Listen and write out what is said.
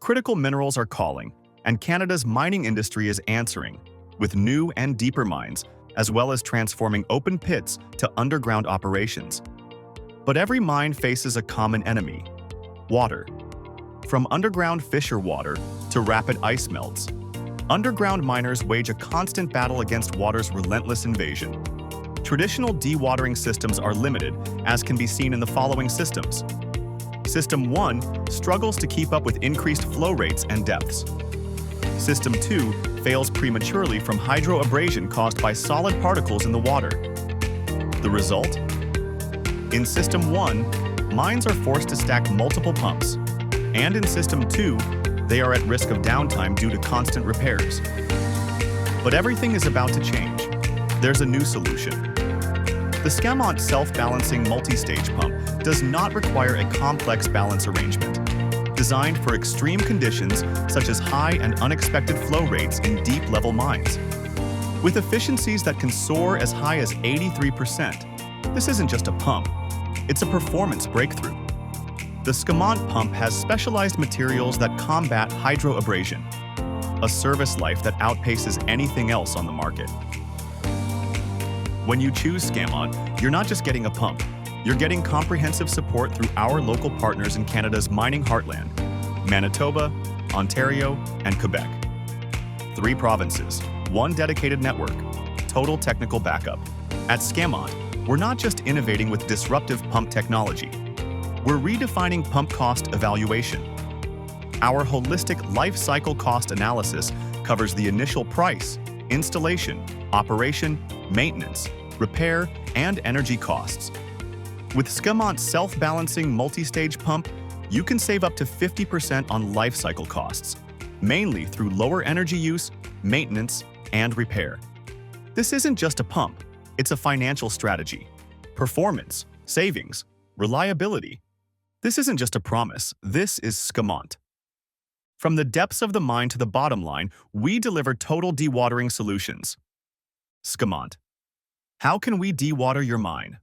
Critical minerals are calling, and Canada's mining industry is answering, with new and deeper mines, as well as transforming open pits to underground operations. But every mine faces a common enemy: water. From underground fissure water to rapid ice melts, underground miners wage a constant battle against water's relentless invasion. Traditional dewatering systems are limited, as can be seen in the following systems. System 1 struggles to keep up with increased flow rates and depths. System 2 fails prematurely from hydroabrasion caused by solid particles in the water. The result? In System 1, mines are forced to stack multiple pumps, and in System 2, they are at risk of downtime due to constant repairs. But everything is about to change. There's a new solution. The Scamont self-balancing multi-stage pump does not require a complex balance arrangement. Designed for extreme conditions such as high and unexpected flow rates in deep-level mines. With efficiencies that can soar as high as 83%, this isn't just a pump, it's a performance breakthrough. The Scamont pump has specialized materials that combat hydroabrasion, a service life that outpaces anything else on the market. When you choose Scamont, you're not just getting a pump, you're getting comprehensive support through our local partners in Canada's mining heartland: Manitoba, Ontario, and Quebec. 3 provinces, 1 dedicated network, total technical backup. At Scamont, we're not just innovating with disruptive pump technology. We're redefining pump cost evaluation. Our holistic life cycle cost analysis covers the initial price, installation, operation, maintenance, repair, and energy costs. With Scamont's self-balancing multi-stage pump, you can save up to 50% on life cycle costs, mainly through lower energy use, maintenance, and repair. This isn't just a pump, it's a financial strategy. Performance, savings, reliability. This isn't just a promise, this is Scamont. From the depths of the mine to the bottom line, we deliver total dewatering solutions. Scamont. How can we dewater your mine?